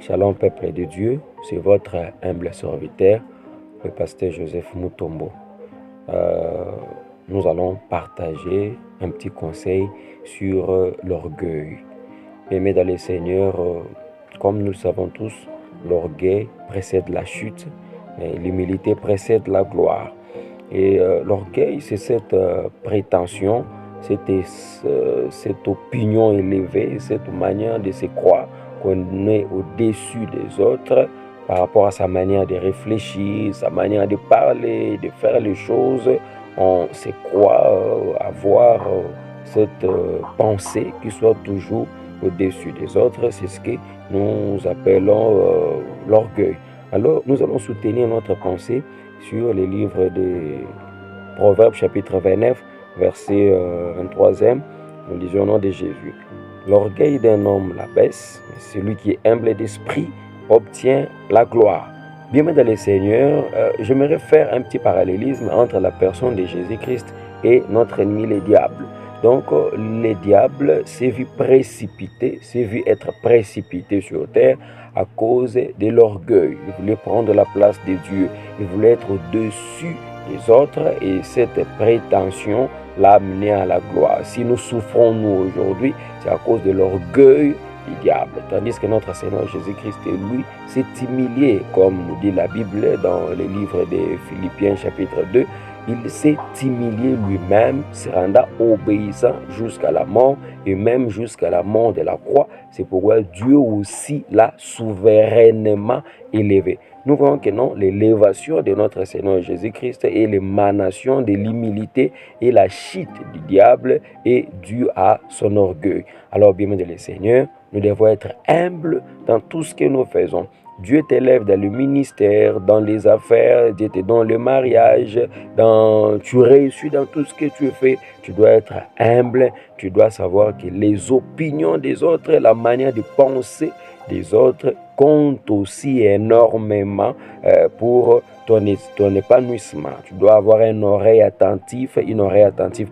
Shalom peuple de Dieu, c'est votre humble serviteur, le pasteur Joseph Mutombo. Nous allons partager un petit conseil sur l'orgueil. Aimés dans le Seigneur, comme nous le savons tous, l'orgueil précède la chute, et l'humilité précède la gloire. Et l'orgueil, c'est cette prétention, cette opinion élevée, cette manière de se croire qu'on est au-dessus des autres par rapport à sa manière de réfléchir, sa manière de parler, de faire les choses. On se croit avoir cette pensée qui soit toujours au-dessus des autres. C'est ce que nous appelons l'orgueil. Alors, nous allons soutenir notre pensée sur les livres de Proverbes, chapitre 29, verset 23e. Nous lisons au nom de Jésus. L'orgueil d'un homme l'abaisse, mais celui qui est humble d'esprit obtient la gloire. Bien-aimés dans le Seigneur, j'aimerais faire un petit parallélisme entre la personne de Jésus-Christ et notre ennemi, le diable. Donc, le diable s'est vu précipité, s'est vu être précipité sur terre à cause de l'orgueil. Il voulait prendre la place de Dieu, il voulait être au-dessus des autres et cette prétention l'a amené à la gloire. Si nous souffrons, nous, aujourd'hui, c'est à cause de l'orgueil du diable. Tandis que notre Seigneur Jésus-Christ, lui, s'est humilié, comme nous dit la Bible dans le livre de Philippiens, chapitre 2. Il s'est humilié lui-même, se rendant obéissant jusqu'à la mort et même jusqu'à la mort de la croix. C'est pourquoi Dieu aussi l'a souverainement élevé. Nous voyons que non, l'élévation de notre Seigneur Jésus-Christ et l'émanation de l'humilité et la chute du diable est due à son orgueil. Alors, bien aimé le Seigneur, nous devons être humbles dans tout ce que nous faisons. Dieu t'élève dans le ministère, dans les affaires, Dieu te donne le mariage, tu réussis dans tout ce que tu fais. Tu dois être humble, tu dois savoir que les opinions des autres, la manière de penser des autres compte aussi énormément pour ton épanouissement. Tu dois avoir une oreille attentive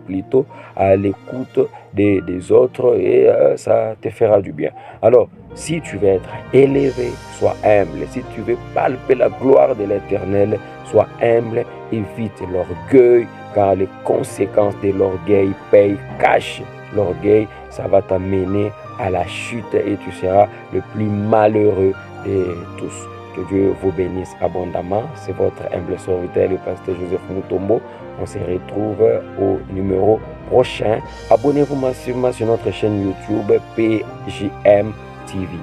plutôt à l'écoute des autres et ça te fera du bien. Alors, si tu veux être élevé, sois humble. Si tu veux palper la gloire de l'Éternel, sois humble, évite l'orgueil, car les conséquences de l'orgueil payent cash. L'orgueil, ça va t'amener à la chute et tu seras le plus malheureux de tous. Que Dieu vous bénisse abondamment. C'est votre humble serviteur, le pasteur Joseph Mutombo. On se retrouve au numéro prochain. Abonnez-vous massivement sur notre chaîne YouTube PJM TV.